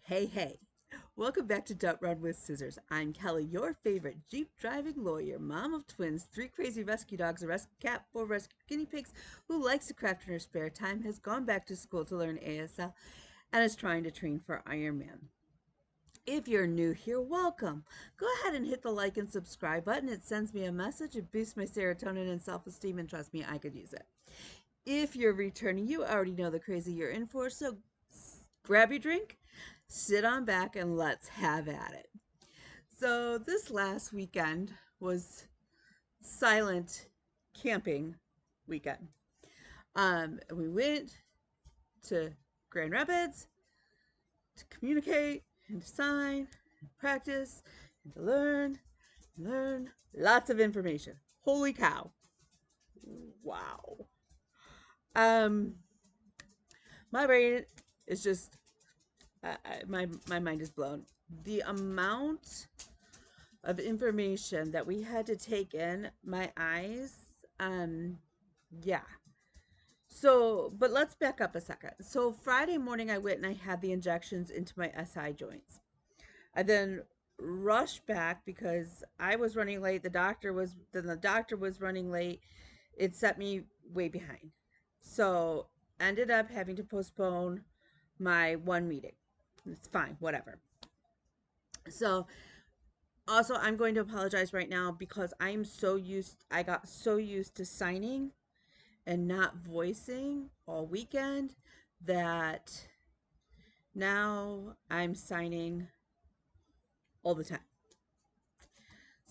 Hey, hey. Welcome back to Don't Run with Scissors. I'm Kelly, your favorite Jeep driving lawyer, mom of twins, three crazy rescue dogs, a rescue cat, four rescue guinea pigs, who likes to craft in her spare time, has gone back to school to learn ASL, and is trying to train for Ironman. If you're new here, welcome. Go ahead and hit the like and subscribe button. It sends me a message. It boosts my serotonin and self-esteem, and trust me, I could use it. If you're returning, you already know the crazy you're in for, so grab your drink, sit on back, and let's have at it. So, this last weekend was silent camping weekend. We went to Grand Rapids to communicate and to sign and practice and to learn lots of information. Holy cow. Wow. Um, my brain is just my mind is blown. The amount of information that we had to take in, my eyes, um, yeah. So, but let's back up a second. So Friday morning, I went and I had the injections into my SI joints. I then rushed back because I was running late. The doctor was running late. It set me way behind. So ended up having to postpone my one meeting. It's fine, whatever. So also, I'm going to apologize right now because I got so used to signing and not voicing all weekend that now I'm signing all the time.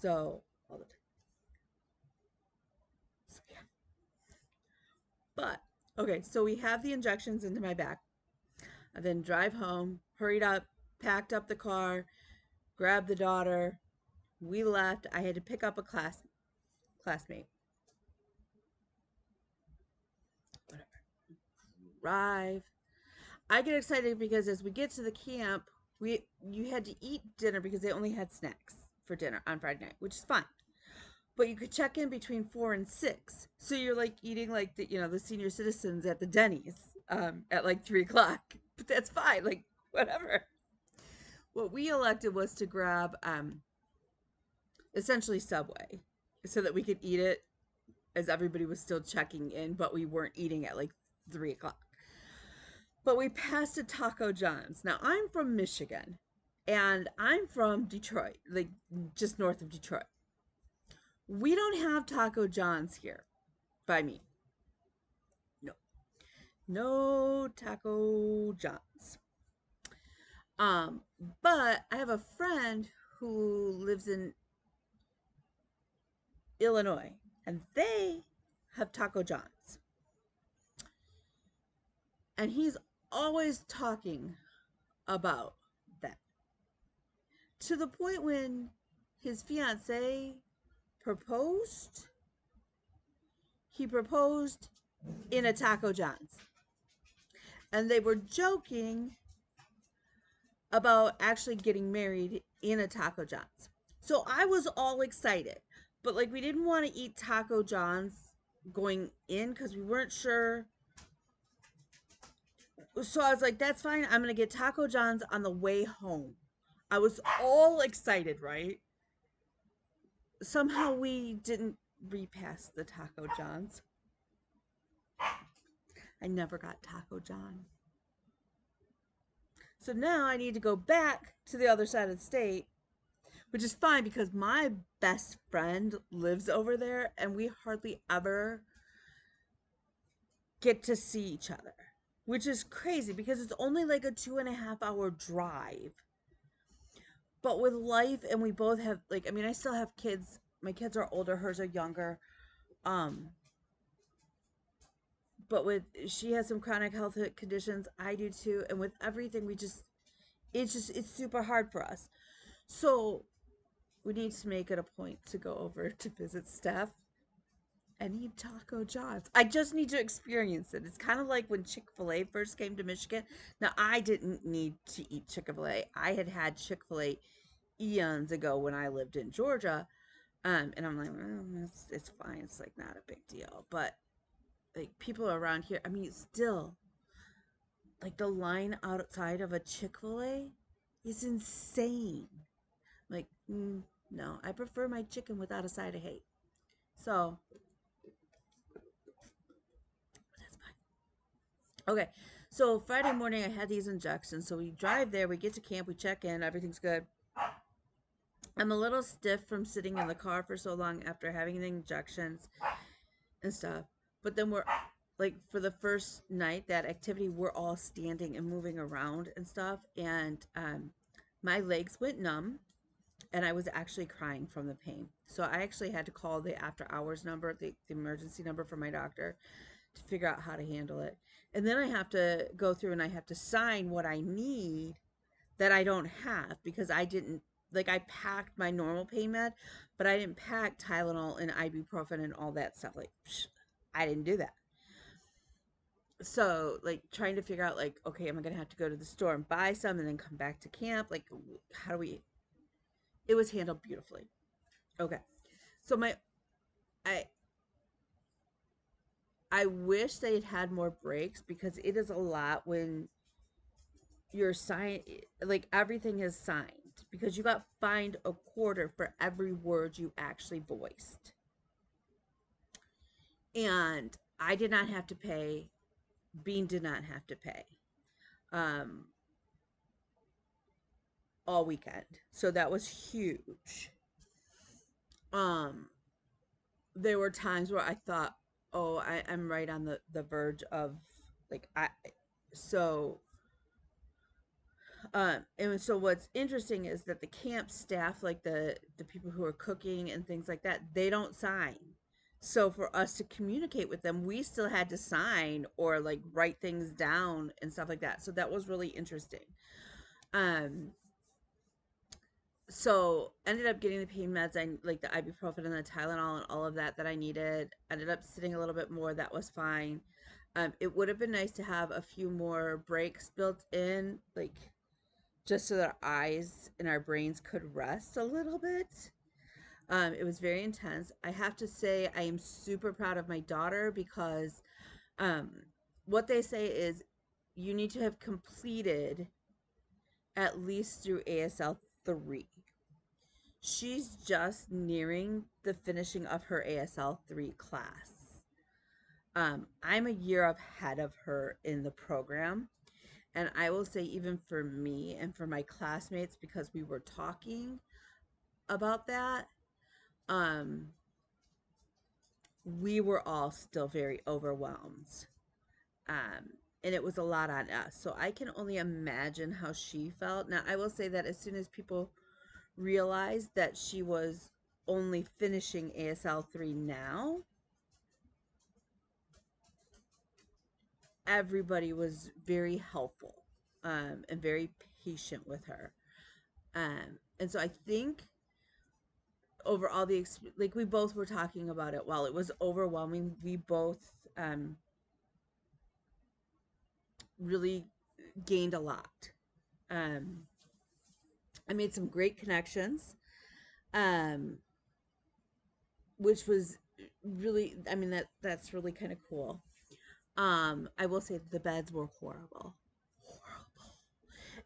So, all the time. So, yeah. But, okay, so we have the injections into my back. I then drive home, hurried up, packed up the car, grabbed the daughter. We left. I had to pick up a classmate. Whatever. Drive. I get excited because as we get to the camp, you had to eat dinner because they only had snacks for dinner on Friday night, which is fine. But you could check in between 4 and 6, so you're like eating like the senior citizens at the Denny's at like 3 o'clock. But that's fine, like whatever. What we elected was to grab essentially Subway, so that we could eat it as everybody was still checking in, but we weren't eating at like 3 o'clock. But we passed a Taco John's. Now I'm from Michigan, and I'm from Detroit, like just north of Detroit. We don't have Taco John's here by me. No, no Taco John's. Um, but I have a friend who lives in Illinois, and they have Taco John's, and he's always talking about that, to the point when his fiance proposed. He proposed in a Taco John's, and they were joking about actually getting married in a Taco John's. So I was all excited, but like we didn't want to eat Taco John's going in because we weren't sure. So I was like, that's fine. I'm going to get Taco John's on the way home. I was all excited, right? Somehow we didn't repass the Taco John's. I never got Taco John. So now I need to go back to the other side of the state, which is fine because my best friend lives over there and we hardly ever get to see each other, which is crazy because it's only like a 2.5 hour drive. But with life, and we both have, like, I mean, I still have kids. My kids are older, hers are younger. Um, but with she has some chronic health conditions, I do too, and with everything, it's super hard for us. So we need to make it a point to go over to visit Steph and eat Taco John's. I just need to experience it. It's kind of like when Chick-fil-A first came to Michigan. Now, I didn't need to eat Chick-fil-A. I had had Chick-fil-A eons ago when I lived in Georgia. And I'm like, it's fine. It's like not a big deal. But like people around here, I mean, still, like the line outside of a Chick-fil-A. is insane. Like, no, I prefer my chicken without a side of hate. So that's fine. Okay, so Friday morning I had these injections. So we drive there, we get to camp, we check in, everything's good. I'm a little stiff from sitting in the car for so long after having the injections and stuff. But then we're like, for the first night, that activity, we're all standing and moving around and stuff. And my legs went numb and I was actually crying from the pain. So I actually had to call the after hours number, the emergency number for my doctor to figure out how to handle it. And then I have to go through and I have to sign what I need that I don't have because I didn't, like, I packed my normal pain med, but I didn't pack Tylenol and ibuprofen and all that stuff. Like, I didn't do that. So, like, trying to figure out, like, okay, am I gonna have to go to the store and buy some and then come back to camp? Like, how do we? It was handled beautifully. Okay, so I I wish they had more breaks because it is a lot when you're signed, like everything is signed, because you got fined a quarter for every word you actually voiced. And I did not have to pay. Bean did not have to pay um, all weekend. So that was huge. Um, there were times where I thought, oh, I'm right on the verge of, like, so and so what's interesting is that the camp staff, like the people who are cooking and things like that, they don't sign. So for us to communicate with them, we still had to sign or like write things down and stuff like that. So that was really interesting. Um, so ended up getting the pain meds, I like the ibuprofen and the Tylenol and all of that I needed. Ended up sitting a little bit more. That was fine. It would have been nice to have a few more breaks built in, like just so that our eyes and our brains could rest a little bit. It was very intense. I have to say, I am super proud of my daughter because um, what they say is you need to have completed at least through ASL 3. She's just nearing the finishing of her ASL 3 class. I'm a year ahead of her in the program. And I will say, even for me and for my classmates, because we were talking about that, um, we were all still very overwhelmed. And it was a lot on us. So I can only imagine how she felt. Now, I will say that as soon as people realized that she was only finishing ASL 3 now, everybody was very helpful and very patient with her. And so I think over all the like, we both were talking about it, while it was overwhelming, we both really gained a lot. um I made some great connections, um which was really, I mean, that's really kind of cool. I will say the beds were horrible.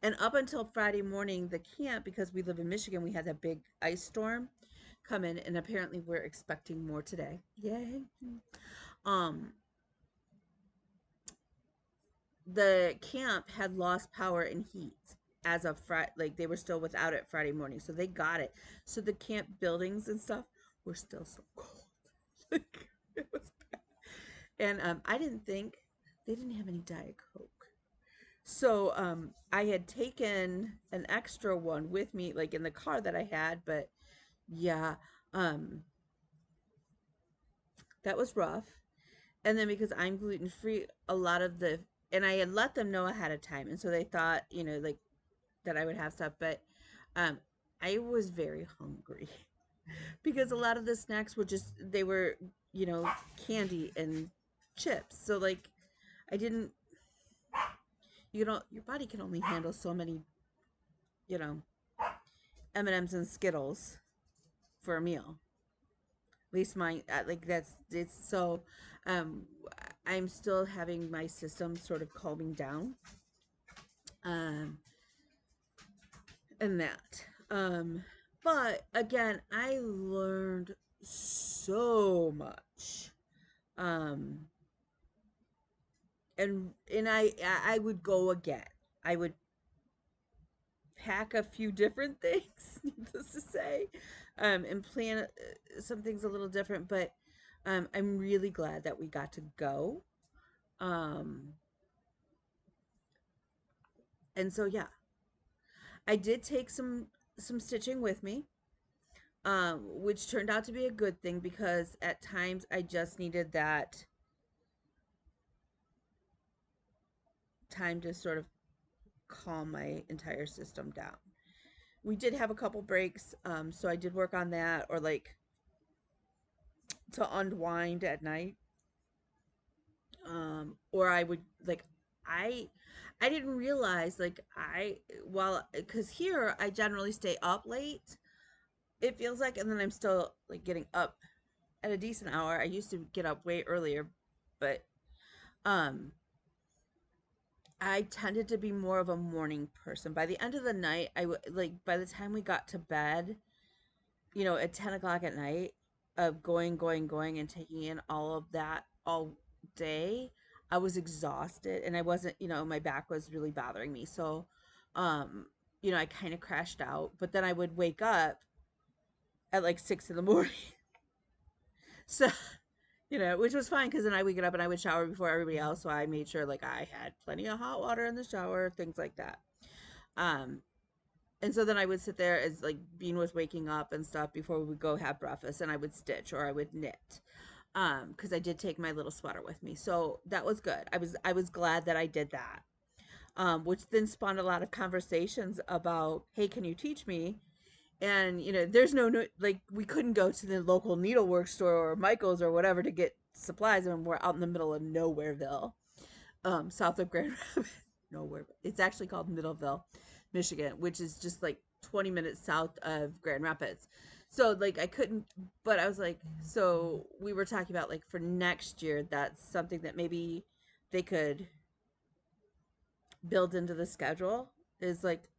And up until Friday morning, the camp, because we live in Michigan, we had that big ice storm come in, and apparently we're expecting more today. Yay. um the camp had lost power and heat as of Friday. Like, they were still without it Friday morning, so they got it. So the camp buildings and stuff were still so cold. Like, it was bad. And I didn't think they didn't have any Diet Coke. So I had taken an extra one with me, like in the car that I had, but yeah, um, that was rough. And then because I'm gluten free, a lot of the, and I had let them know ahead of time, and so they thought, like, that I would have stuff, but um, I was very hungry because a lot of the snacks were just, they were, candy and chips. So, like, I didn't, your body can only handle so many, you know, M&Ms and Skittles for a meal. At least mine, like, it's so, um, I'm still having my system sort of calming down. Um, and that. But again, I learned so much. Um, and I would go again. I would pack a few different things, needless to say, and plan some things a little different. But I'm really glad that we got to go. Um, and so yeah, I did take some stitching with me, which turned out to be a good thing because at times I just needed that time to sort of calm my entire system down. We did have a couple breaks, so I did work on that, or like to unwind at night. Or I would like I I didn't realize like I well because here I generally stay up late. It feels like, and then I'm still like getting up at a decent hour. I used to get up way earlier, but um I tended to be more of a morning person. By the end of the night, I would like by the time we got to bed, at 10 o'clock at night, of going, and taking in all of that all day, I was exhausted and I wasn't, my back was really bothering me. So, um, I kind of crashed out, but then I would wake up at like 6 in the morning. So, which was fine because then I would get up and I would shower before everybody else. So I made sure like I had plenty of hot water in the shower, things like that. Um, and so then I would sit there as like Bean was waking up and stuff before we would go have breakfast, and I would stitch or I would knit. Because I did take my little sweater with me. So that was good. I was glad that I did that. Which then spawned a lot of conversations about, hey, can you teach me? And there's no like we couldn't go to the local needlework store or Michael's or whatever to get supplies, and we're out in the middle of Nowhereville, south of Grand Rapids. Nowhere. It's actually called Middleville, Michigan, which is just like 20 minutes south of Grand Rapids. So like I couldn't, but I was like, so we were talking about like for next year, that's something that maybe they could build into the schedule, is like,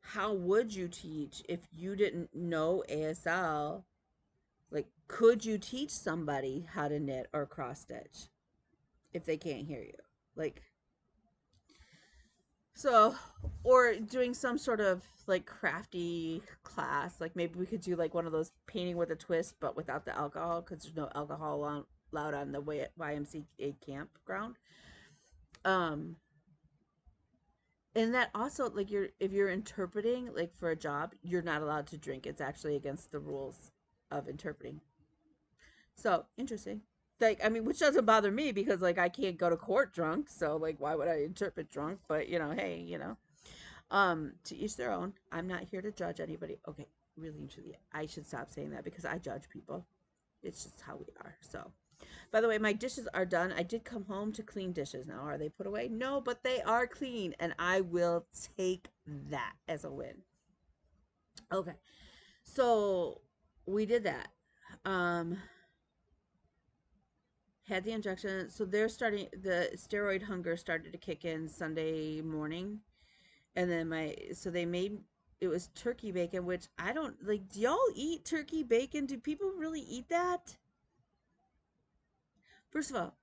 how would you teach if you didn't know ASL? Like, could you teach somebody how to knit or cross stitch if they can't hear you? Like, so, or doing some sort of like crafty class. Like maybe we could do like one of those painting with a twist, but without the alcohol, because there's no alcohol allowed on the YMCA campground. Um, and that also, like, if you're interpreting like for a job, you're not allowed to drink. It's actually against the rules of interpreting. So interesting. Like, I mean, which doesn't bother me because like I can't go to court drunk, so like why would I interpret drunk? But hey, to each their own. I'm not here to judge anybody. Okay, really and truly, I should stop saying that because I judge people. It's just how we are. So, by the way, my dishes are done. I did come home to clean dishes now. Are they put away? No, but they are clean, and I will take that as a win. Okay, so we did that. Um, had the injection. So they're starting, the steroid hunger started to kick in Sunday morning. And then so they made, it was turkey bacon, which I don't like. Do y'all eat turkey bacon? Do people really eat that? First of all,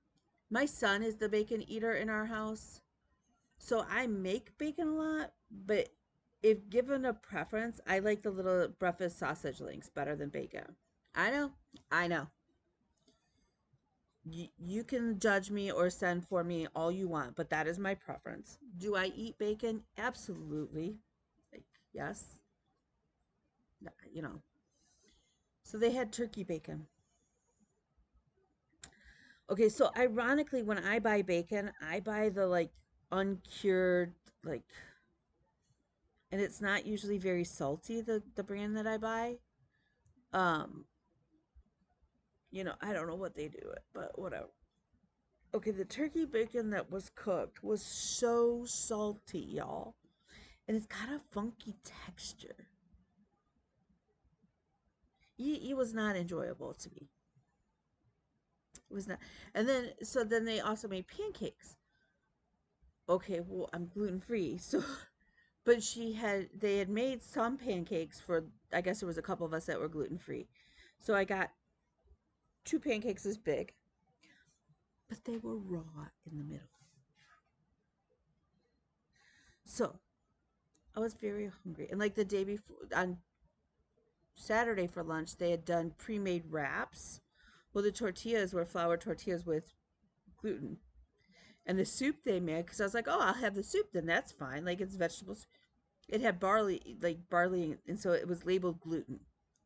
my son is the bacon eater in our house. So I make bacon a lot, but if given a preference, I like the little breakfast sausage links better than bacon. I know. I know. You can judge me or send for me all you want, but that is my preference. Do I eat bacon? Absolutely. Like, yes. You know. So they had turkey bacon. Okay, so ironically, when I buy bacon, I buy the like uncured, like, and it's not usually very salty, the brand that I buy. Um, I don't know what they do it, but whatever. Okay, the turkey bacon that was cooked was so salty, y'all. And it's got a funky texture. It was not enjoyable to me. It was not. And then, so then they also made pancakes. Okay, well, I'm gluten free, so but they had made some pancakes for, I guess there was a couple of us that were gluten free. So I got two pancakes this big, but they were raw in the middle. So I was very hungry. And like the day before, on Saturday for lunch, they had done pre made wraps. Well, the tortillas were flour tortillas with gluten. And the soup they made, because I was like, oh, I'll have the soup, then that's fine. Like it's vegetables. It had barley, like barley, and so it was labeled gluten,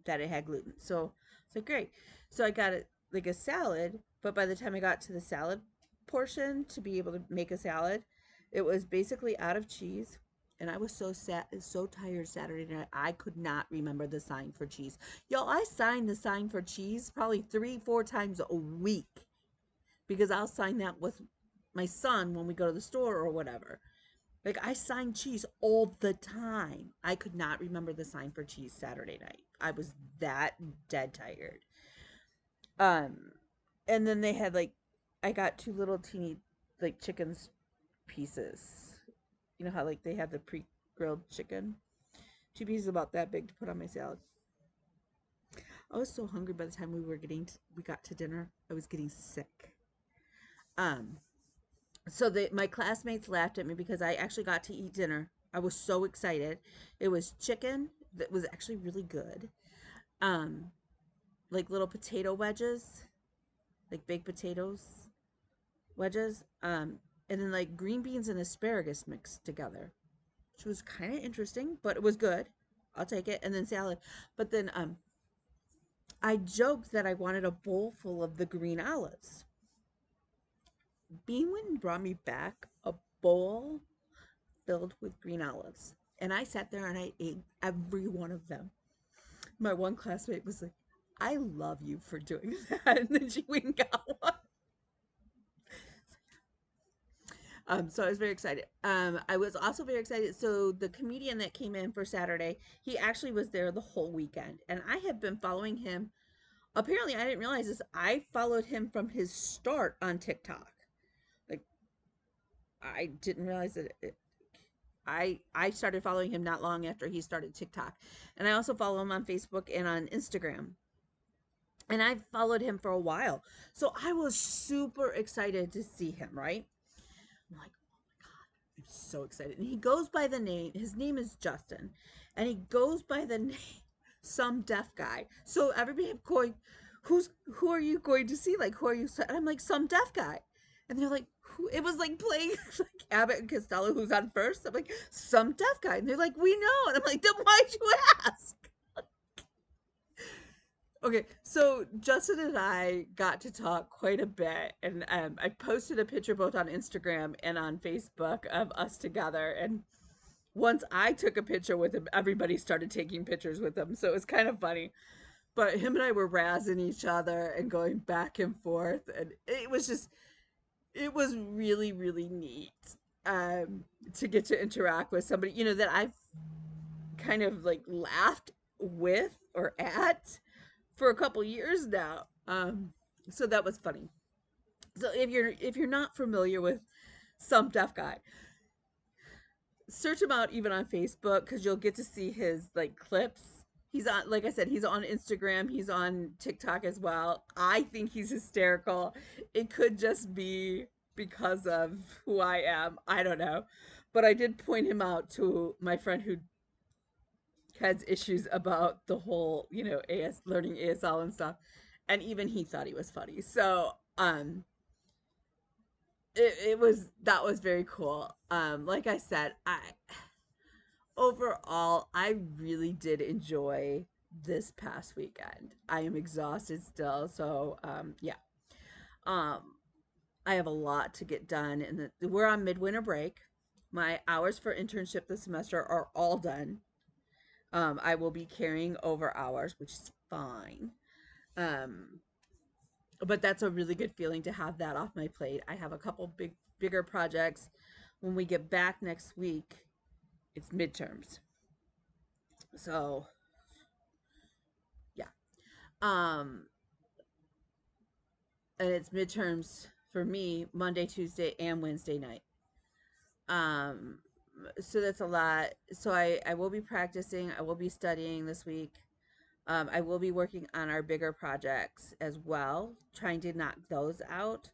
that it had gluten. So it's like, great. So I got it like a salad, but by the time I got to the salad portion to be able to make a salad, it was basically out of cheese. And I was so tired Saturday night. I could not remember the sign for cheese. Yo, I signed the sign for cheese probably 3, 4 times a week because I'll sign that with my son when we go to the store or whatever. Like I sign cheese all the time. I could not remember the sign for cheese Saturday night. I was that dead tired. Um, and then they had like, I got two little teeny like chickens pieces. You know how like they have the pre-grilled chicken, two pieces about that big to put on my salad. I was so hungry by the time we got to dinner. I was getting sick. Um, so my classmates laughed at me because I actually got to eat dinner. I was so excited. It was chicken that was actually really good. Um, like little potato wedges, like baked potatoes wedges. And then like green beans and asparagus mixed together, which was kind of interesting, but it was good. I'll take it. And then salad. But then I joked that I wanted a bowl full of the green olives. Bean went and brought me back a bowl filled with green olives. And I sat there and I ate every one of them. My one classmate was like, I love you for doing that. And then she went and got one. So I was very excited. I was also very excited. So the comedian that came in for Saturday, he actually was there the whole weekend. And I have been following him. Apparently, I didn't realize this. I followed him from his start on TikTok. Like, I didn't realize that I started following him not long after he started TikTok. And I also follow him on Facebook and on Instagram. And I followed him for a while. So I was super excited to see him, right? I'm like, oh my God, I'm so excited. And he goes by the name, his name is Justin. And he goes by the name Some Deaf Guy. So everybody going, who are you going to see? Like, who are you? And I'm like, Some Deaf Guy. And they're like, who? It was like playing like Abbott and Costello, who's on first. I'm like, Some Deaf Guy. And they're like, we know. And I'm like, then why'd you ask? Okay, so Justin and I got to talk quite a bit, and I posted a picture both on Instagram and on Facebook of us together. And once I took a picture with him, everybody started taking pictures with him, so it was kind of funny. But him and I were razzing each other and going back and forth, and it was really, really neat to get to interact with somebody, that I've kind of like laughed with or at for a couple years now. So that was funny. So if you're not familiar with Some Deaf Guy, search him out even on Facebook because you'll get to see his like clips. He's on, like I said, he's on Instagram. He's on TikTok as well. I think he's hysterical. It could just be because of who I am. I don't know. But I did point him out to my friend who has issues about the whole, learning ASL and stuff. And even he thought he was funny. So, that was very cool. Like I said, I really did enjoy this past weekend. I am exhausted still. So, yeah. Um, I have a lot to get done and we're on midwinter break. My hours for internship this semester are all done. I will be carrying over hours, which is fine. Um, but that's a really good feeling to have that off my plate. I have a couple bigger projects. When we get back next week, it's midterms. So, yeah. Um, and it's midterms for me Monday, Tuesday, and Wednesday night. Um, So that's a lot. So I will be practicing. I will be studying this week. I will be working on our bigger projects as well, trying to knock those out.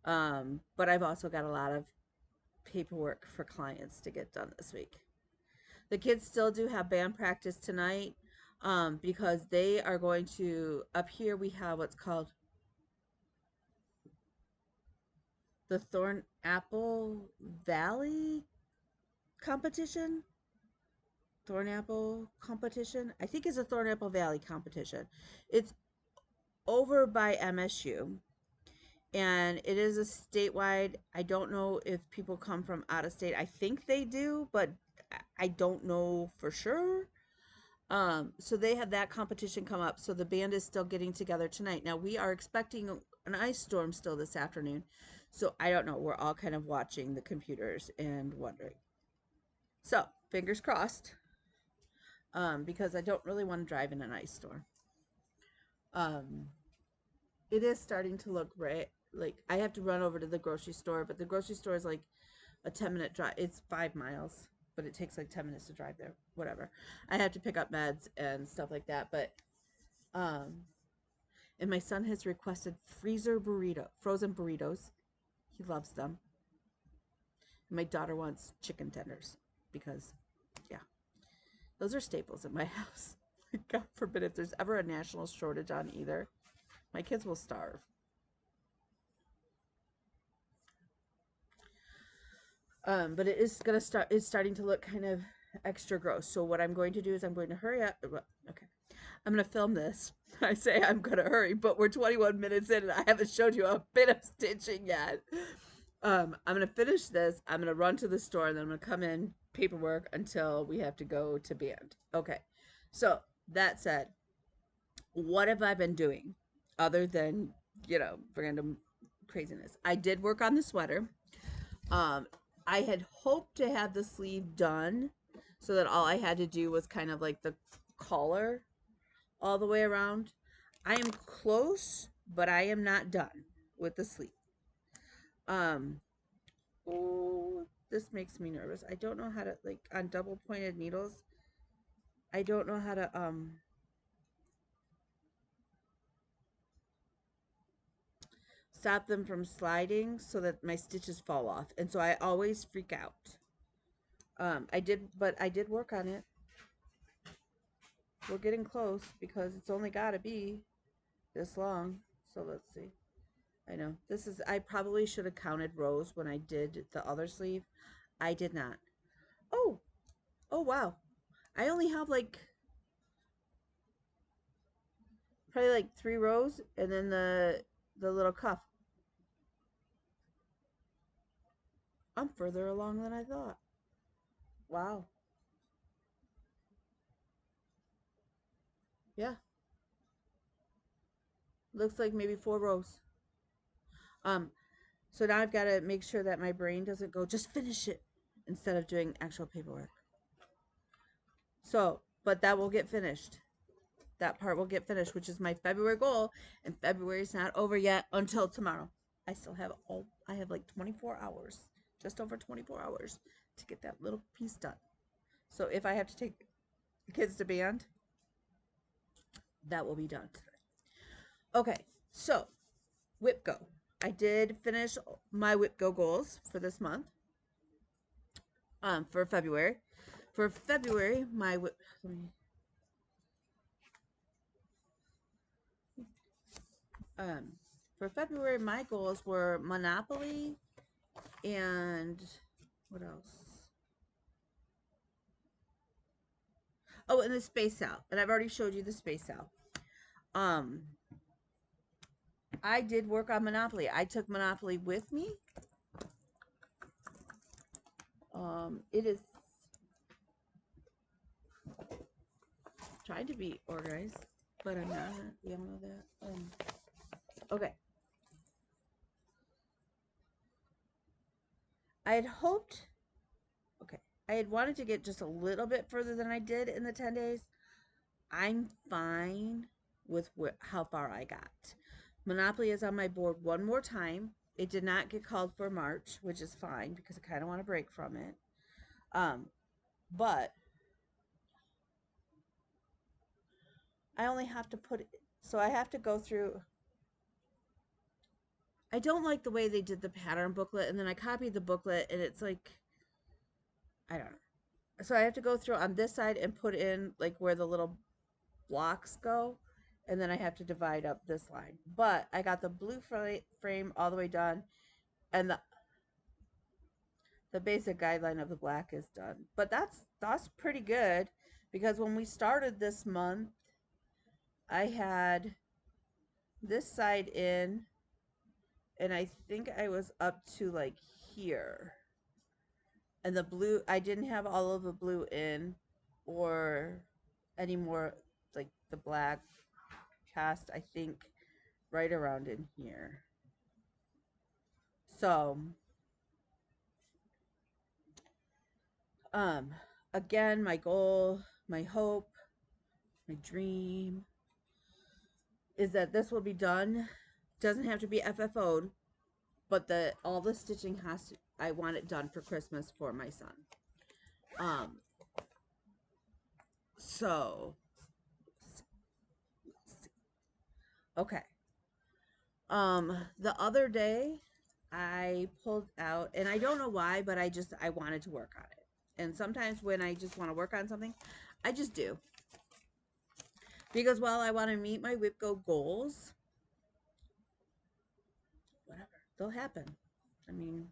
But I've also got a lot of paperwork for clients to get done this week. The kids still do have band practice tonight, because they are going to, up here we have what's called the Thorn Apple Valley competition. Thornapple competition. I think it's a Thornapple Valley competition. It's over by MSU, and it is a statewide. I don't know if people come from out of state. I think they do, but I don't know for sure. So they had that competition come up. So the band is still getting together tonight. Now we are expecting an ice storm still this afternoon. So I don't know. We're all kind of watching the computers and wondering. So fingers crossed. Because I don't really want to drive in an ice storm. Um, it is starting to look right. Like I have to run over to the grocery store, but the grocery store is like a 10-minute drive. It's 5 miles, but it takes like 10 minutes to drive there. Whatever. I have to pick up meds and stuff like that. But um, and my son has requested frozen burritos. He loves them. And my daughter wants chicken tenders because, yeah, those are staples in my house. God forbid if there's ever a national shortage on either. My kids will starve. But it is gonna start. It's starting to look kind of extra gross. So what I'm going to do is I'm going to hurry up. Okay, I'm gonna film this. I say I'm gonna hurry, but we're 21 minutes in and I haven't showed you a bit of stitching yet. I'm gonna finish this. I'm gonna run to the store and then I'm gonna come in paperwork until we have to go to band. Okay. So that said, what have I been doing other than random craziness? I did work on the sweater. Um, I had hoped to have the sleeve done so that all I had to do was kind of like the collar all the way around. I am close, but I am not done with the sleeve. Um, oh, this makes me nervous. I don't know how to, like, on double pointed needles, I don't know how to stop them from sliding so that my stitches fall off. And so I always freak out. I did work on it. We're getting close because it's only got to be this long. So let's see. I know. I probably should have counted rows when I did the other sleeve. I did not. Oh, oh wow. I only have like probably like 3 rows and then the little cuff. I'm further along than I thought. Wow. Yeah. Looks like maybe 4 rows. Um, so now I've got to make sure that my brain doesn't go, just finish it instead of doing actual paperwork. So, but that will get finished. That part will get finished, which is my February goal. And February is not over yet until tomorrow. I have like 24 hours, just over 24 hours to get that little piece done. So if I have to take the kids to band, that will be done today. Okay, so Whip Go. I did finish my Whip Go goals for this month. For February. For February, um for February my goals were Monopoly and what else? Oh, and the Space Out. And I've already showed you the Space Out. Um I did work on Monopoly. I took Monopoly with me. It is trying to be organized, but I'm not. We all know that. Okay. I had hoped, okay, I had wanted to get just a little bit further than I did in the 10 days. I'm fine with how far I got. Monopoly is on my board one more time. It did not get called for March, which is fine because I kind of want to break from it. But I only have to put it, so I have to go through. I don't like the way they did the pattern booklet, and then I copied the booklet, and it's like, I don't know. So I have to go through on this side and put in like where the little blocks go, and then I have to divide up this line. But I got the blue frame all the way done, and the basic guideline of the black is done. But that's pretty good, because when we started this month, I had this side in, and I think I was up to like here. And the blue, I didn't have all of the blue in, or any more, like the black cast, I think right around in here. So um again, my goal, my hope, my dream is that this will be done. Doesn't have to be FFO'd, but the all the stitching has to, I want it done for Christmas for my son. um so okay. The other day I pulled out, and I don't know why, but I wanted to work on it. And sometimes when I just want to work on something, I just do. Because while I want to meet my WIPGO goals, whatever, they'll happen. I mean,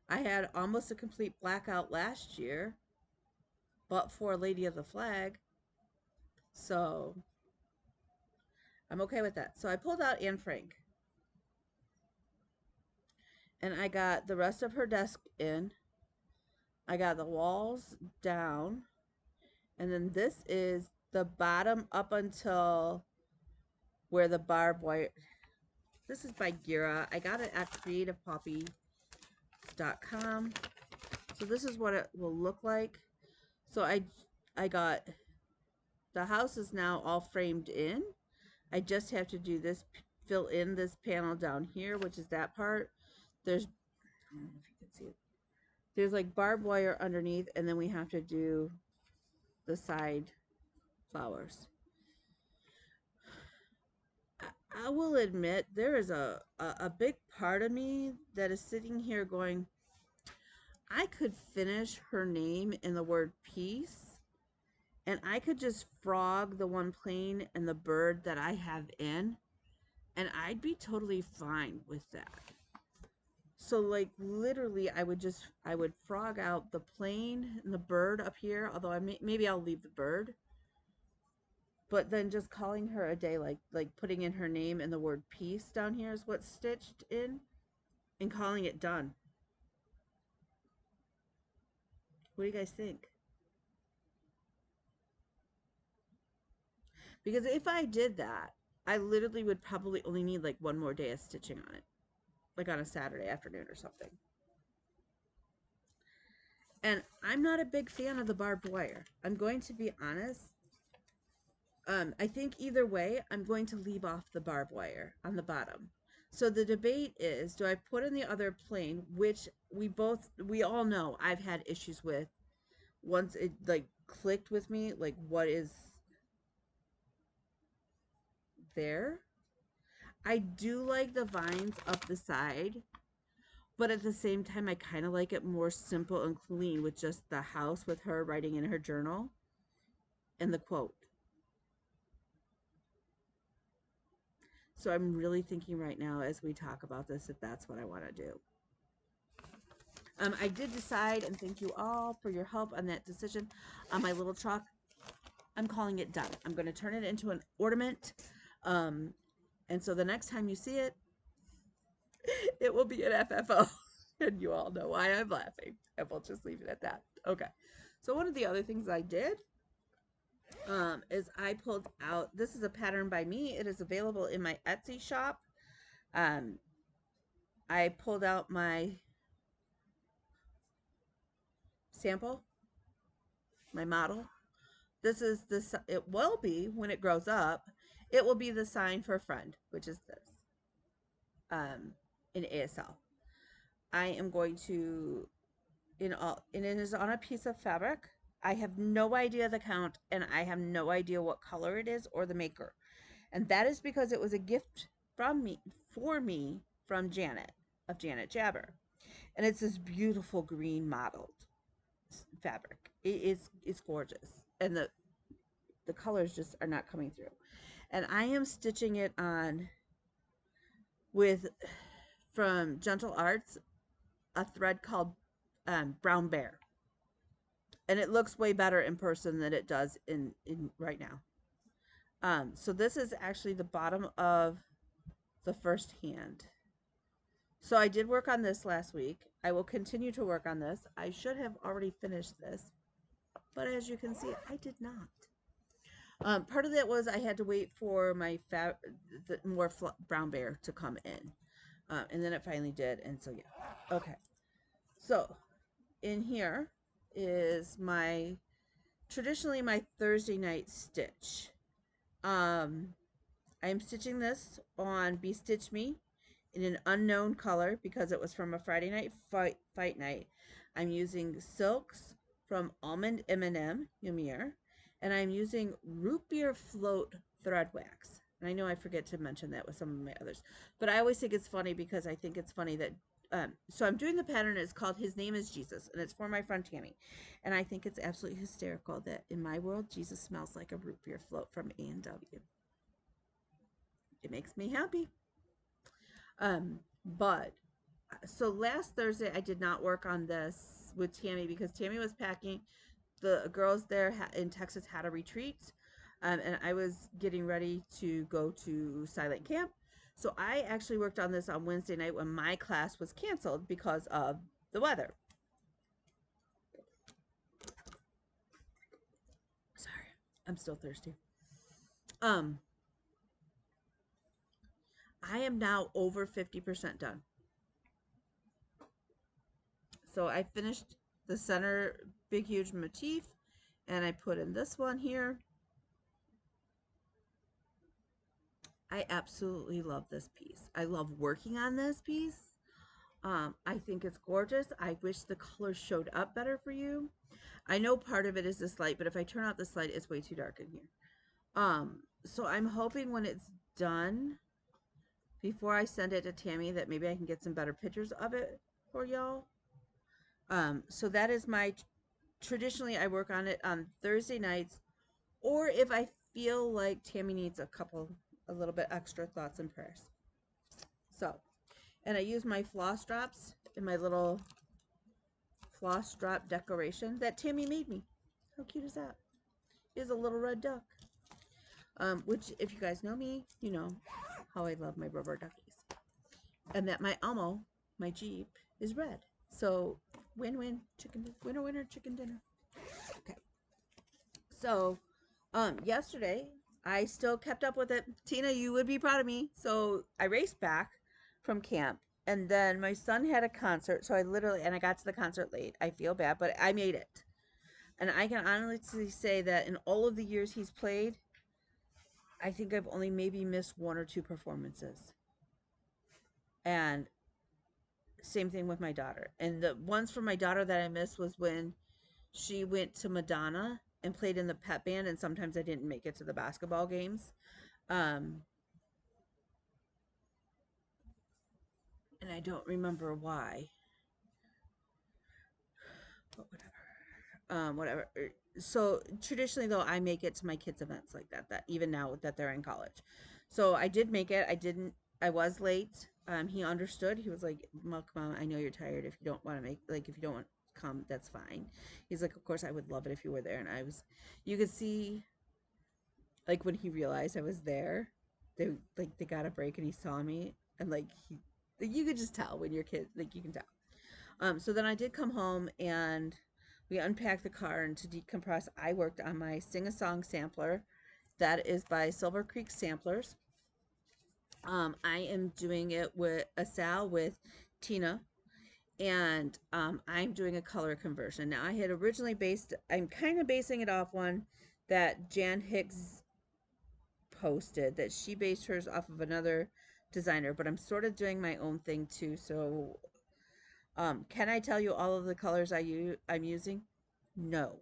I had almost a complete blackout last year, but for Lady of the Flag, so I'm okay with that. So I pulled out Anne Frank, and I got the rest of her desk in. I got the walls down, and then this is the bottom up until where the barbed wire. This is by Gira. I got it at creativepoppy.com. So this is what it will look like. So I got, the house is now all framed in. I just have to do this, fill in this panel down here, which is that part. There's, I don't know if you can see it. There's like barbed wire underneath, and then we have to do the side flowers. I will admit there is a big part of me that is sitting here going, I could finish her name in the word peace, and I could just frog the one plane and the bird that I have in, and I'd be totally fine with that. So like literally I would frog out the plane and the bird up here, although maybe I'll leave the bird. But then just calling her a day, like putting in her name and the word peace down here is what's stitched in, and calling it done. What do you guys think? Because if I did that, I literally would probably only need like one more day of stitching on it, like on a Saturday afternoon or something. And I'm not a big fan of the barbed wire. I'm going to be honest. I think either way, I'm going to leave off the barbed wire on the bottom. So the debate is, do I put in the other plane, which we all know I've had issues with once it like clicked with me, like what is there. I do like the vines up the side, but at the same time, I kind of like it more simple and clean with just the house with her writing in her journal and the quote. So I'm really thinking right now as we talk about this if that's what I want to do. I did decide, and thank you all for your help on that decision, on my little truck. I'm calling it done. I'm going to turn it into an ornament. And so the next time you see it, it will be an FFO. And you all know why I'm laughing. And we'll just leave it at that. Okay. So one of the other things I did is I pulled out, this is a pattern by me. It is available in my Etsy shop. I pulled out my sample, my model. This is this, it will be, when it grows up, it will be the sign for a friend, which is this, in ASL. I am going to and it is on a piece of fabric. I have no idea the count, and I have no idea what color it is or the maker. And that is because it was a gift from me for me from Janet of Janet Jabber. And it's this beautiful green mottled fabric. It's gorgeous. And the colors just are not coming through. And I am stitching it on with from Gentle Arts a thread called Brown Bear. And it looks way better in person than it does in right now. So this is actually the bottom of the first hand. So I did work on this last week. I will continue to work on this. I should have already finished this, but as you can see, I did not. Part of that was I had to wait for my more brown bear to come in, and then it finally did. And so yeah, okay. So in here is my traditionally my Thursday night stitch. I'm stitching this on Be Stitch Me in an unknown color because it was from a Friday night fight night. I'm using silks from Almond M&M Ymir, and I'm using root beer float thread wax. And I know I forget to mention that with some of my others, but I always think it's funny because I think it's funny that so I'm doing the pattern. It's called His Name is Jesus, and it's for my friend Tammy. And I think it's absolutely hysterical that in my world, Jesus smells like a root beer float from A&W. It makes me happy. But so last Thursday I did not work on this with Tammy because Tammy was packing. The girls there in Texas had a retreat, and I was getting ready to go to silent camp. So I actually worked on this on Wednesday night when my class was canceled because of the weather. Sorry, I'm still thirsty. I am now over 50% done. So I finished the center big huge motif, and I put in this one here. I absolutely love this piece. I love working on this piece. I think it's gorgeous. I wish the colors showed up better for you. I know part of it is this light, but if I turn out this light, it's way too dark in here. So I'm hoping when it's done, before I send it to Tammy, that maybe I can get some better pictures of it for y'all. So that is my, traditionally I work on it on Thursday nights, or if I feel like Tammy needs a little bit extra thoughts and prayers. So, and I use my floss drops in my little floss drop decoration that Tammy made me. How cute is that? Is a little red duck. Which, if you guys know me, you know how I love my rubber duckies. And that my Elmo, my Jeep, is red. So, win-win, winner, chicken dinner. Okay. So, yesterday, I still kept up with it. Tina, you would be proud of me. So, I raced back from camp. And then my son had a concert. So, I got to the concert late. I feel bad, but I made it. And I can honestly say that in all of the years he's played, I think I've only maybe missed one or two performances. And same thing with my daughter. And the ones for my daughter that I missed was when she went to Madonna and played in the pep band, and sometimes I didn't make it to the basketball games. And I don't remember why. But whatever. So traditionally though, I make it to my kids' events like that even now that they're in college. So I did make it. I was late. He understood. He was like, "Well, come on, I know you're tired. If you don't want to if you don't want to come, that's fine." He's like, "Of course I would love it if you were there." And you could see, like, when he realized I was there, they got a break and he saw me, and you could just tell when you're kids, like, you can tell. So then I did come home and we unpacked the car, and to decompress, I worked on my sing-a-song sampler. That is by Silver Creek Samplers. I am doing it with a Sal with Tina, and I'm doing a color conversion. Now, I had originally I'm kind of basing it off one that Jan Hicks posted, that she based hers off of another designer, but I'm sort of doing my own thing too. So Can I tell you all of the colors I'm using? No,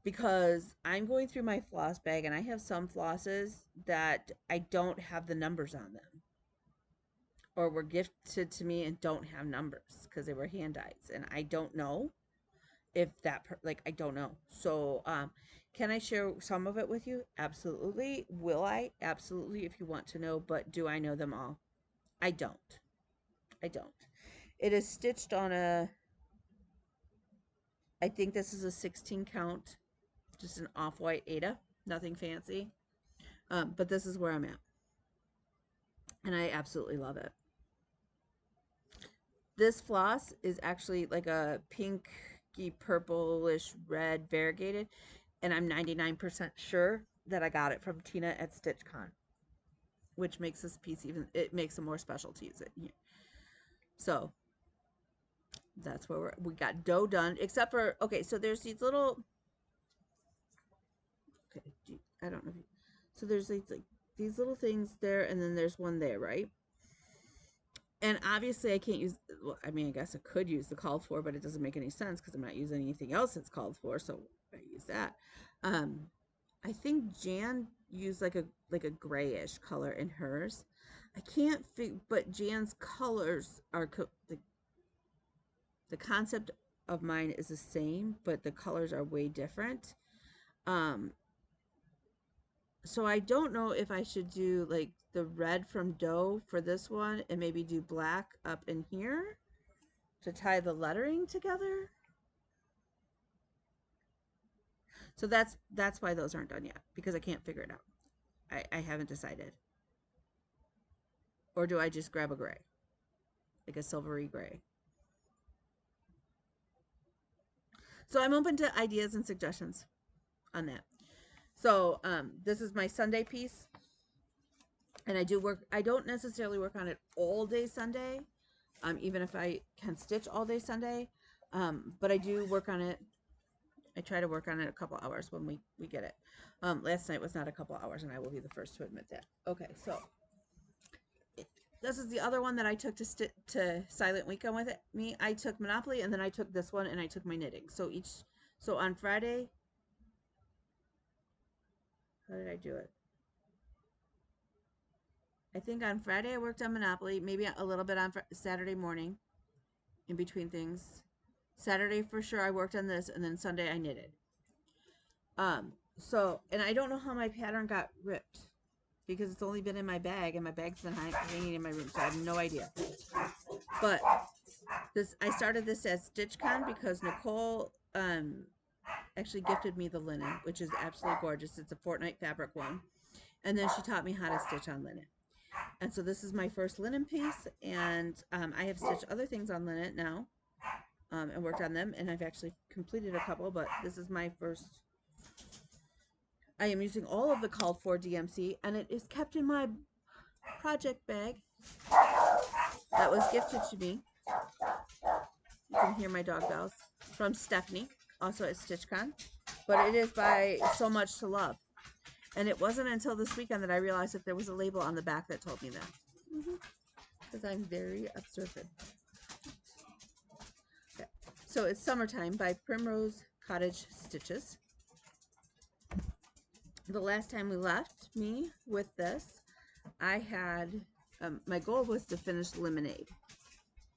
because I'm going through my floss bag and I have some flosses that I don't have the numbers on them, or were gifted to me and don't have numbers because they were hand dyes, and I don't know if that like I don't know. So can I share some of it with you? Absolutely. Will I? Absolutely, if you want to know. But do I know them all? I don't. I don't. It is stitched on a, I think this is a 16 count, just an off-white Ada, nothing fancy. But this is where I'm at, and I absolutely love it. This floss is actually like a pinky purplish red variegated, and I'm 99% sure that I got it from Tina at StitchCon, which makes this piece even, it makes it more special to use it here. So that's where we got dough done, except for, okay, so there's these little, okay, I don't know if you, so there's like these little things there, and then there's one there, right? And obviously I can't use, well, I mean, I guess I could use the called for, but it doesn't make any sense because I'm not using anything else that's called for, so I use that. I think Jan used like a grayish color in hers. I can't figure, but Jan's colors are the concept of mine is the same, but the colors are way different. Um, so I don't know if I should do like the red from dough for this one and maybe do black up in here to tie the lettering together. So that's why those aren't done yet, because I can't figure it out. I haven't decided. Or do I just grab a gray? Like a silvery gray. So I'm open to ideas and suggestions on that. So this is my Sunday piece. And I don't necessarily work on it all day Sunday, even if I can stitch all day Sunday. But I do work on it. I try to work on it a couple hours when we get it. Last night was not a couple hours, and I will be the first to admit that. Okay, so this is the other one that I took to Silent Weekend with me. I took Monopoly, and then I took this one, and I took my knitting. So on Friday, how did I do it? I think on Friday I worked on Monopoly, maybe a little bit on Saturday morning, in between things. Saturday for sure I worked on this, and then Sunday I knitted. So, and I don't know how my pattern got ripped because it's only been in my bag, and my bag's been hanging in my room, so I have no idea. But I started this at StitchCon because Nicole actually gifted me the linen, which is absolutely gorgeous. It's a Fortnite fabric one, and then she taught me how to stitch on linen. And so this is my first linen piece, and I have stitched other things on linen now, and worked on them, and I've actually completed a couple, but this is my first. I am using all of the called for DMC, and it is kept in my project bag that was gifted to me. You can hear my dog bells, from Stephanie, also at StitchCon, but it is by So Much to Love. And it wasn't until this weekend that I realized that there was a label on the back that told me that, because I'm very observant. Okay. So it's Summertime by Primrose Cottage Stitches. The last time we left me with this, I had, my goal was to finish Lemonade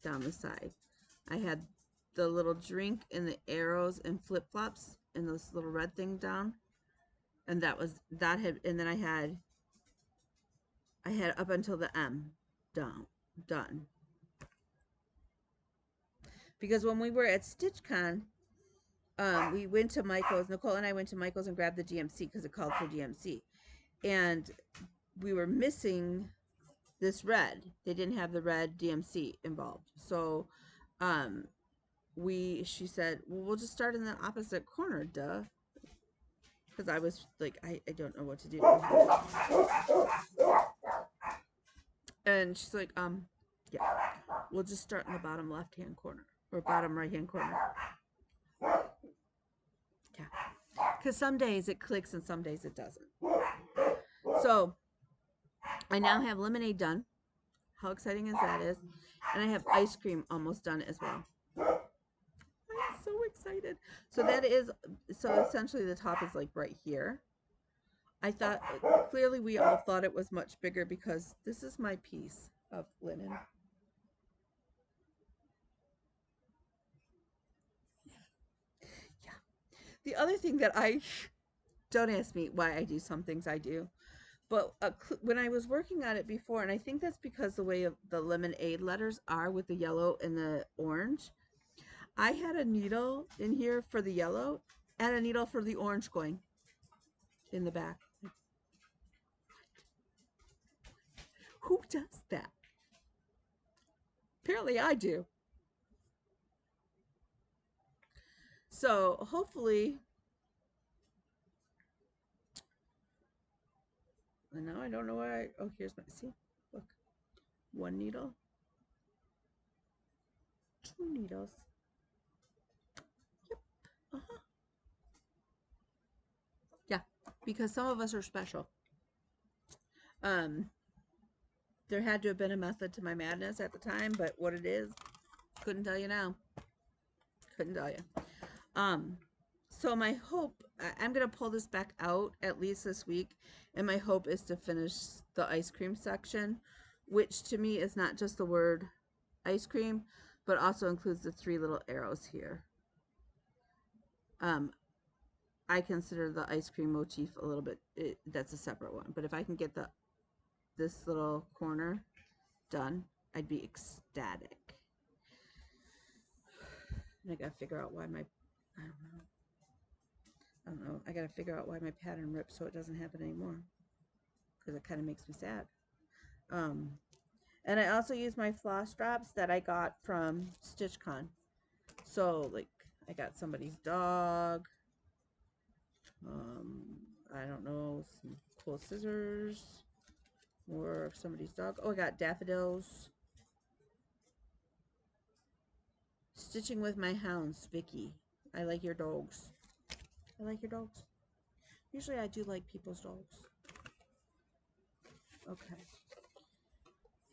down the side. I had the little drink and the arrows and flip-flops and this little red thing down, and and then I had up until the M done. Because when we were at StitchCon, we went to Michael's. Nicole and I went to Michael's and grabbed the DMC because it called for DMC, and we were missing this red. They didn't have the red DMC involved, so she said, well, we'll just start in the opposite corner, duh. Because I was like, I don't know what to do. And she's like, yeah, we'll just start in the bottom left-hand corner, or bottom right-hand corner. Yeah. Because some days it clicks and some days it doesn't. So I now have Lemonade done. how exciting is that is. And I have ice cream almost done as well. I'm so excited. So that is, so essentially the top is like right here. I thought, clearly we all thought it was much bigger because this is my piece of linen. Yeah. The other thing that don't ask me why I do some things I do, but when I was working on it before, and I think that's because the way of the lemonade letters are with the yellow and the orange, I had a needle in here for the yellow and a needle for the orange going in the back. Who does that? Apparently I do. So hopefully, and now I don't know why. Oh, here's my, see, look, one needle, two needles. Yep. Uh-huh. Yeah, because some of us are special. Um, there had to have been a method to my madness at the time, but what it is, couldn't tell you now. Couldn't tell you. Um, so my hope, I'm gonna pull this back out at least this week, and my hope is to finish the ice cream section, which to me is not just the word ice cream, but also includes the three little arrows here. Um, I consider the ice cream motif a little bit, that's a separate one. But if I can get this little corner done, I'd be ecstatic. And I gotta figure out why my, I don't know. I gotta figure out why my pattern rips so it doesn't happen anymore. Because it kind of makes me sad. Um, and I also use my floss drops that I got from StitchCon. So like I got somebody's dog. I don't know, some cool scissors. More of somebody's dog. Oh, I got daffodils. Stitching with my hounds, Vicky. I like your dogs. I like your dogs. Usually I do like people's dogs. Okay.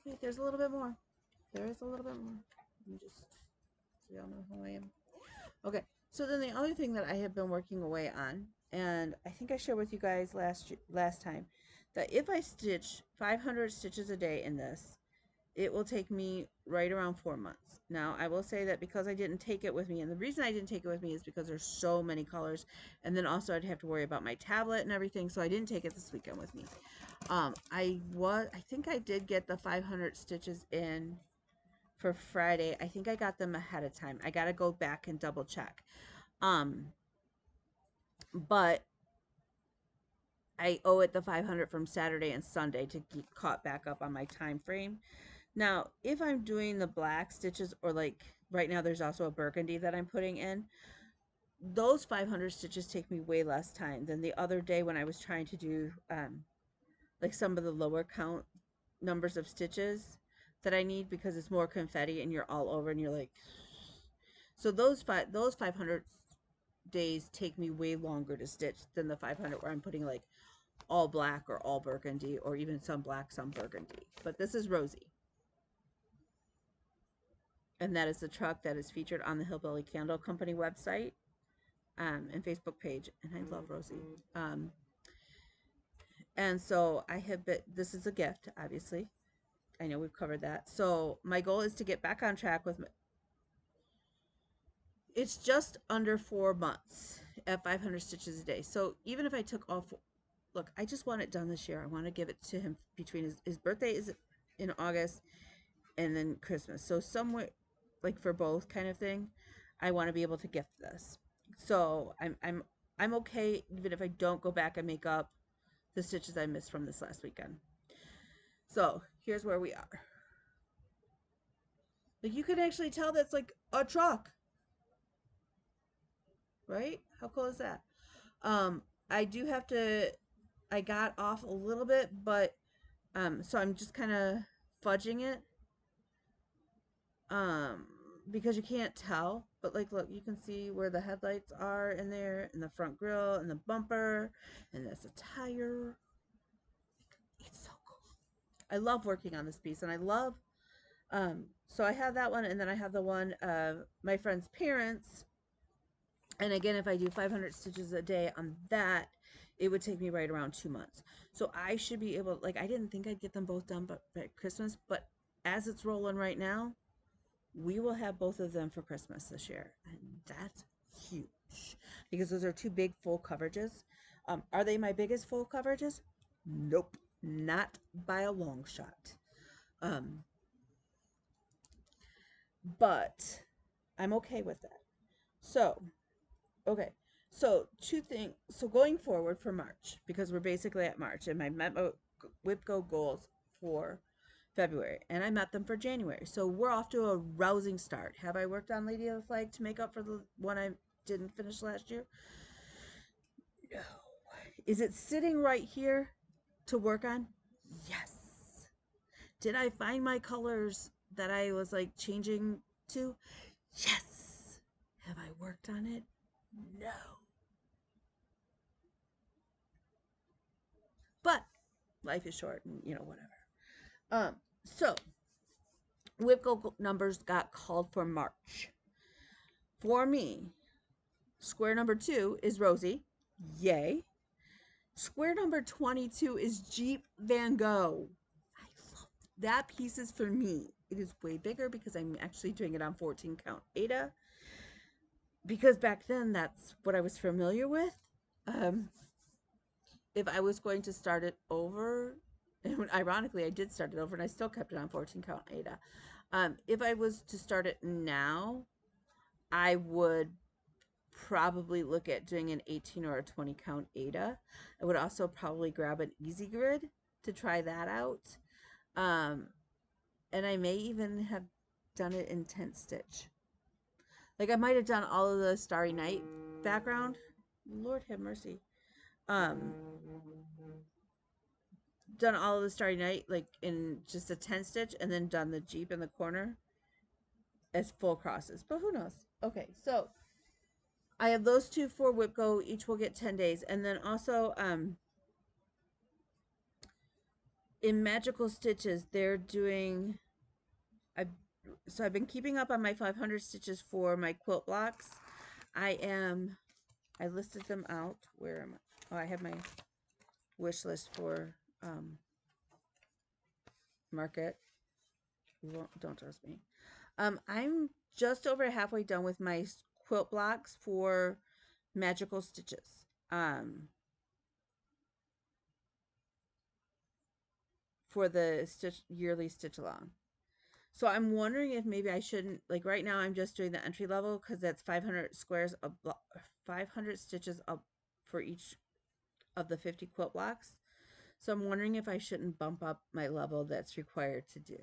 Okay, there's a little bit more. There is a little bit more. Let me just so y'all know who I am. Okay, so then the other thing that I have been working away on, and I think I shared with you guys last time, that if I stitch 500 stitches a day in this, it will take me right around 4 months. Now, I will say that because I didn't take it with me, and the reason I didn't take it with me is because there's so many colors, and then also I'd have to worry about my tablet and everything, so I didn't take it this weekend with me. I think I did get the 500 stitches in for Friday. I think I got them ahead of time. I got to go back and double check. But I owe it the 500 from Saturday and Sunday to get caught back up on my time frame. Now, if I'm doing the black stitches, or like right now there's also a burgundy that I'm putting in, those 500 stitches take me way less time than the other day when I was trying to do like some of the lower count numbers of stitches that I need, because it's more confetti and you're all over and you're like, so those 500 days take me way longer to stitch than the 500 where I'm putting like all black or all burgundy, or even some black, some burgundy. But this is Rosie. And that is the truck that is featured on the Hillbilly Candle Company website and Facebook page. And I love Rosie. And so I have been, this is a gift, obviously. I know we've covered that. So my goal is to get back on track with, it's just under 4 months at 500 stitches a day. So even if I took all four, look, I just want it done this year. I want to give it to him between his birthday is in August and then Christmas. So somewhere like for both kind of thing, I want to be able to gift this. So I'm okay even if I don't go back and make up the stitches I missed from this last weekend. So here's where we are. Like you can actually tell that's like a truck. Right? How cool is that? I do have to, I got off a little bit, but so I'm just kind of fudging it. Because you can't tell, but like look, you can see where the headlights are in there, and the front grille and the bumper, and that's a tire. It's so cool. I love working on this piece, and I love, so I have that one, and then I have the one, my friend's parents. And again, if I do 500 stitches a day on that, it would take me right around 2 months. So I should be able, like, I didn't think I'd get them both done by Christmas, but as it's rolling right now, we will have both of them for Christmas this year. And that's huge because those are two big full coverages. Are they my biggest full coverages? Nope, not by a long shot. Um, but I'm okay with that. So, okay. So two things. So going forward for March, because we're basically at March, and I met my WIPGO goals for February, and I met them for January. So we're off to a rousing start. Have I worked on Lady of the Flag to make up for the one I didn't finish last year? No. Is it sitting right here to work on? Yes. Did I find my colors that I was like changing to? Yes. Have I worked on it? No. But life is short, and whatever. So WIPGO numbers got called for March. For me, square number 2 is Rosie. Yay. Square number 22 is Jeep Van Gogh. I love that piece is for me. It is way bigger because I'm actually doing it on 14 count Aida. Because back then that's what I was familiar with. If I was going to start it over, and ironically I did start it over and I still kept it on 14 count Aida. If I was to start it now, I would probably look at doing an 18 or a 20 count Aida. I would also probably grab an easy grid to try that out. And I may even have done it in 10 stitch. Like I might have done all of the Starry Night background. Lord have mercy. Done all of the Starry Night like in just a 10 stitch, and then done the Jeep in the corner as full crosses. But who knows? Okay, so I have those two for WIPGO. Each will get 10 days. And then also in Magical Stitches, they're doing... So I've been keeping up on my 500 stitches for my quilt blocks. I listed them out. Where am I? Oh, I have my wish list for Market. Don't trust me. I'm just over halfway done with my quilt blocks for Magical Stitches. For the yearly stitch along. So I'm wondering if maybe I shouldn't, like right now I'm just doing the entry level because that's 500 squares of 500 stitches up for each of the 50 quilt blocks. So I'm wondering if I shouldn't bump up my level that's required to do.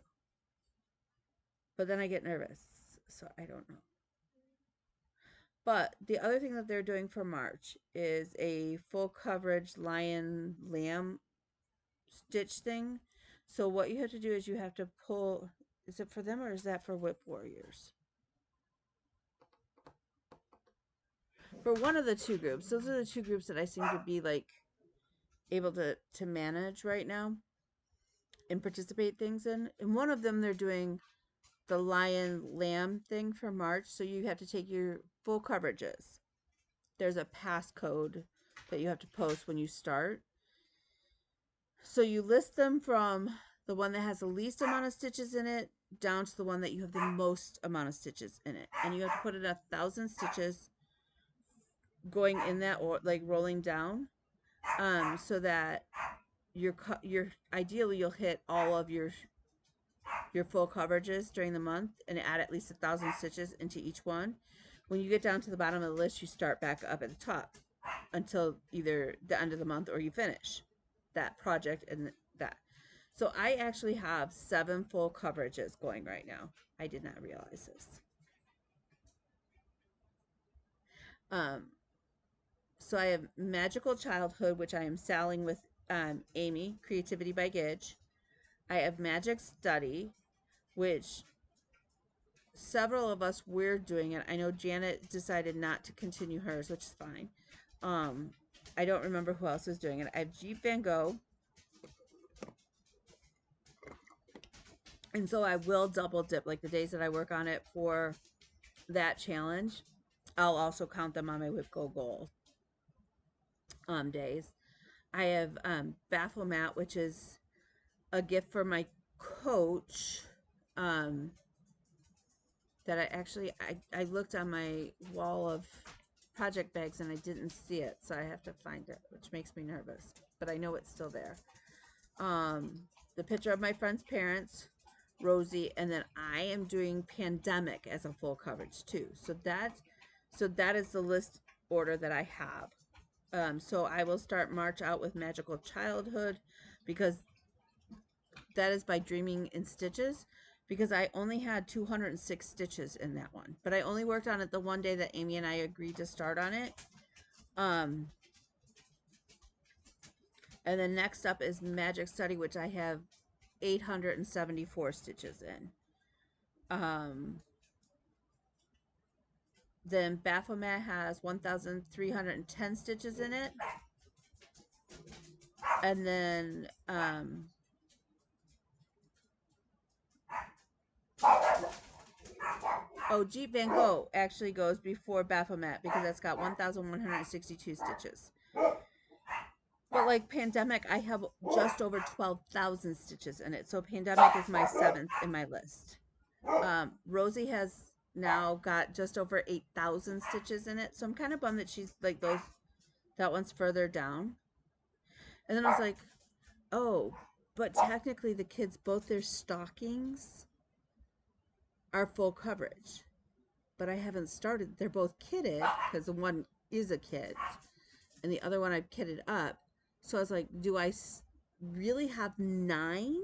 But then I get nervous, so I don't know. But the other thing that they're doing for March is a full coverage lion lamb stitch thing. So what you have to do is you have to pull, is it for them or is that for Whip Warriors? For one of the two groups. Those are the two groups that I seem to be like able to manage right now and participate things in. And one of them they're doing the lion lamb thing for March. So you have to take your full coverages. There's a passcode that you have to post when you start. So you list them from the one that has the least amount of stitches in it down to the one that you have the most amount of stitches in it. And you have to put in 1,000 stitches going in that, or like rolling down, so that your ideally you'll hit all of your full coverages during the month and add at least 1,000 stitches into each one. When you get down to the bottom of the list, you start back up at the top until either the end of the month or you finish that project and that. So I actually have 7 full coverages going right now. I did not realize this. So I have Magical Childhood, which I am selling with Amy, Creativity by Gidge. I have Magic Study, which several of us were doing it. I know Janet decided not to continue hers, which is fine. I don't remember who else was doing it. I have Jeep Van Gogh. And so I will double dip, like the days that I work on it for that challenge, I'll also count them on my Whip Go Goal days. I have Baphomet, which is a gift for my coach. Um, that I looked on my wall of project bags and I didn't see it, so I have to find it, which makes me nervous. But I know it's still there. The picture of my friend's parents, Rosie, and then I am doing Pandemic as a full coverage too. So that is the list order that I have. So I will start March out with Magical Childhood because that is by Dreaming in Stitches, because I only had 206 stitches in that one. But I only worked on it the one day that Amy and I agreed to start on it. And then next up is Magic Study, which I have 874 stitches in. Then Baphomet has 1,310 stitches in it. And then Jeep Van Gogh actually goes before Baphomet because that's got 1,162 stitches. But like Pandemic, I have just over 12,000 stitches in it. So Pandemic is my 7th in my list. Rosie has now got just over 8,000 stitches in it. So I'm kind of bummed that she's like that one's further down. And then I was like, oh, but technically the kids, both their stockings are full coverage. But I haven't started. They're both kitted because the one is a kid and the other one I've kitted up. So I was like, do I really have 9?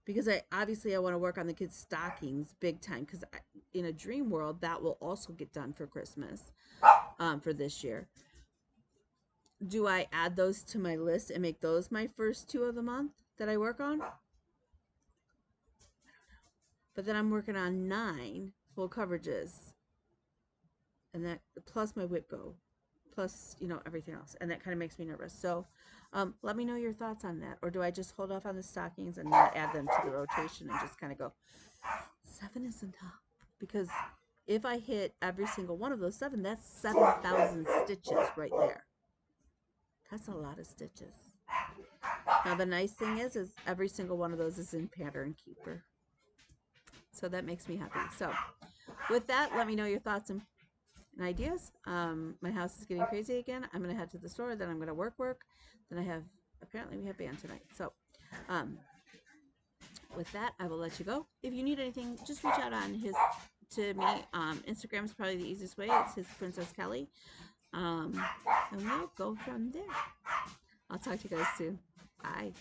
Because I want to work on the kids' stockings big time, because in a dream world that will also get done for Christmas for this year. Do I add those to my list and make those my first 2 of the month that I work on? But then I'm working on 9 full coverages, and that plus my Whip Go, plus everything else, and that kind of makes me nervous. So let me know your thoughts on that. Or do I just hold off on the stockings and not add them to the rotation and just kind of go 7 is enough? Because if I hit every single one of those 7, that's 7,000 stitches right there. That's a lot of stitches. Now the nice thing is every single one of those is in Pattern Keeper, so that makes me happy. So with that, let me know your thoughts and ideas. My house is getting crazy again. I'm gonna head to the store, then I'm gonna work. Then apparently we have band tonight. So with that, I will let you go. If you need anything, just reach out to me. Instagram is probably the easiest way. It's his Princess Kelly. And we'll go from there. I'll talk to you guys soon. Bye.